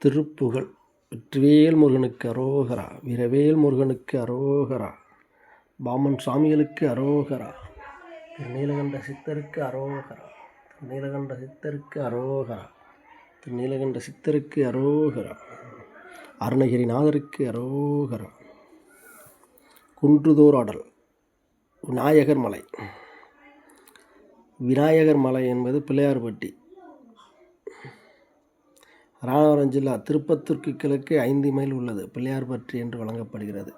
திருப்புகழ். வெற்றிவேல் முருகனுக்கு அரோகரா, வீரவேல் முருகனுக்கு அரோகரா, பாமன் சாமிகளுக்கு அரோகரா, திருநீலகண்ட சித்தருக்கு அரோகரா, திருநீலகண்ட சித்தருக்கு அரோகரா, திருநீலகண்ட சித்தருக்கு அரோகரா, அருணகிரிநாதருக்கு அரோகரா. குன்றுதோறாடல். விநாயகர் மலை. விநாயகர் மலை என்பது பிள்ளையார்பட்டி, ராமநாதபுரம் ஜில்லா, திருப்பத்தூருக்கு கிழக்கு 5 மைல் உள்ளது. பிள்ளையார்பட்டி என்று வழங்கப்படுகிறது.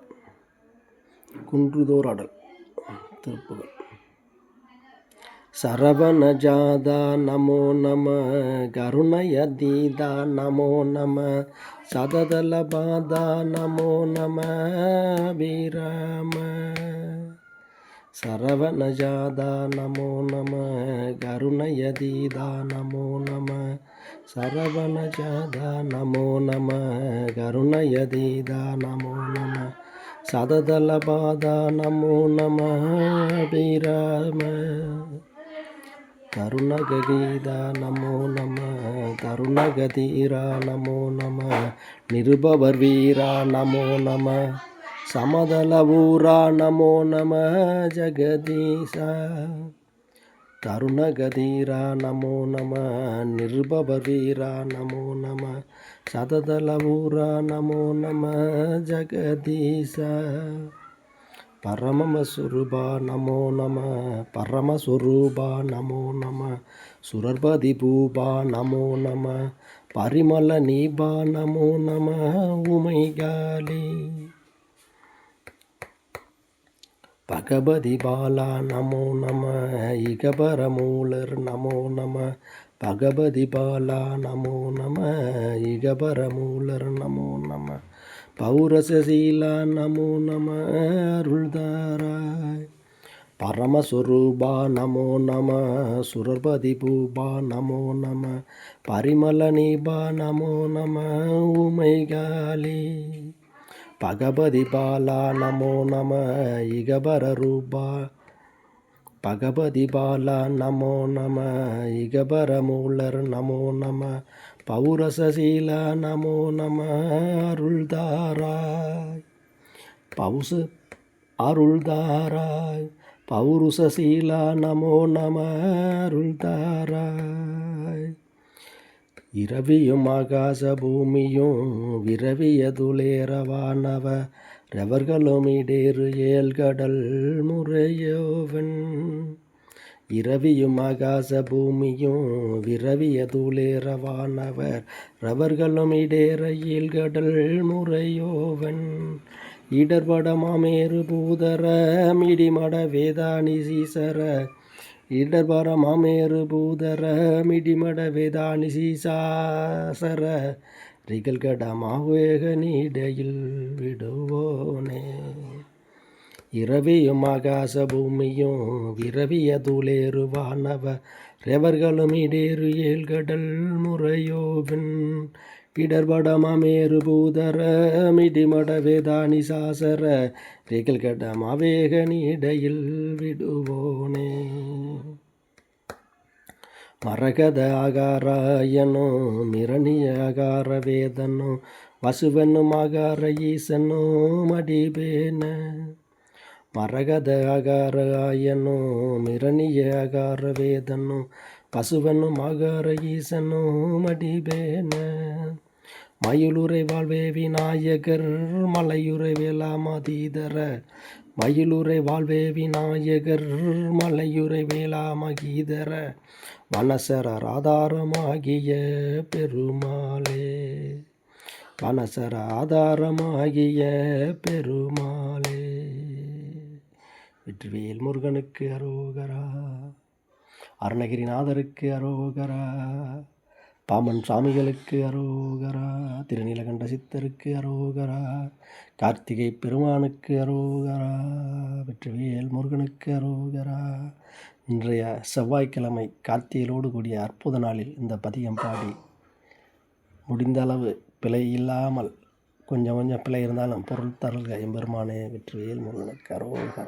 குன்றுதோறாடல். திருப்புகழ். சரவணஜாதா நமோ நம, கருணயதீதா நமோ நம, சததலபாதா நமோ நம, அபிராம. சரவணஜாதா நமோ நம, கருணயதீதா நமோ நம, சரவணஜாதா நமோ நம, கருணயதீதா நமோ நம, சததலபாதா நமோ நம, அபிராம. தருணகீதா நமோ நம, தருணகதீரா நமோ நம, நிருபவர் வீரா நமோ நம, சமதலவூரா நமோ நம, ஜெகதீசா. தருணகதீரா நமோ நம, நிருபவர் வீரா நமோ நம, சததலவூரா நமோ நம, ஜெகதீசா. பரமஸ்வரூபா நமோ நம, பரமஸ்வரூபா நமோ நம, சுரர்பதி பூபா நமோ நம, பரிமள நீபா நமோ நம, உமைகாளி. பகபதி பாலா நமோ நம, இகபரமூலர் நமோ நம, பகபதி பாலா நமோ நம, இகபரமூலர் நமோ நம, பௌரசசீலா நமோ நம, அருள்தாராய். பரமஸ்வரூபா நமோ நம, சுரர்பதி பூபா நமோ நம, பரிமள நீபா நமோ நம, உமைகாளி. பகபதி பாலா நமோ நம, இகபர ரூபா, பகபதி பாலா நமோ நம, இகபரமூலர் நமோ நம, பௌரசசீலா நமோ நம, அருள்தாராய். அருள்தாராய். பௌருஷசீலா நமோ நம, அருள்தாராய். இரவியும் ஆகாச பூமியும் விரவியதுளேரவானவ, ரெவர்களும் இடேறு ஏழ்கடல் முறையோவன். இரவியும் ஆகாச பூமியும் விரவியதுளேரவானவர், ரெவர்களும் இடேற ஏழ்கடல் முறையோவன். இடர்பட மாமேறு பூதர மிடிமட வேதானி சீசர, இடர்பர மாமேறு பூதர மிடிமட வேதானி சீசாசர, ரிகல்கட மாவேக நீடையில் விடுவோனே. இரவியும் ஆகாச பூமியும் விரவியதுளேறுவானவ, ரெவர்களும் இடேறு ஏழ்கடல் முறையோவின். இடர்பட மாமேறு பூதர மிடிமட வேதானி சாசர, ரிகல்கட மாவேக நீடையில் விடுவோனே. மரகத ஆகாராயனோ, மிரணிய ஆகார வேதனோ, வசுவனும் ஆகார ஈசனோ மடிபேன. மரகத ஆகாராயனோ, மிரணிய ஆகார வேதனோ, பசுவனும் ஆகார ஈசனோ மடிபேன. மயிலுரை வாழ்வே விநாயகர் மலையுரை வேலாமதீதர, மயிலுரை வாழ்வே விநாயகர் மலையுரை வேலாமகீதர, வனசரர் ஆதாரமாகிய பெருமாளே. வனசர ஆதாரமாகிய பெருமாளே. வெற்றிவேல் முருகனுக்கு அரோகரா, அருணகிரிநாதருக்கு அரோகரா, பாமன் சாமிகளுக்கு அரோகரா, திருநீலகண்ட சித்தருக்கு அரோகரா, கார்த்திகை பெருமானுக்கு அரோகரா, வெற்றிவேல் முருகனுக்கு அரோகரா. இன்றைய செவ்வாய்க்கிழமை கார்த்திகையோடு கூடிய அற்புத நாளில் இந்த பதிகம் பாடி முடிந்த அளவு பிழை இல்லாமல், கொஞ்சம் பிழை இருந்தாலும் பொருள் தருள்க எம்பெருமானே. வெற்றிவேல் முருகனுக்கு அரோகரா.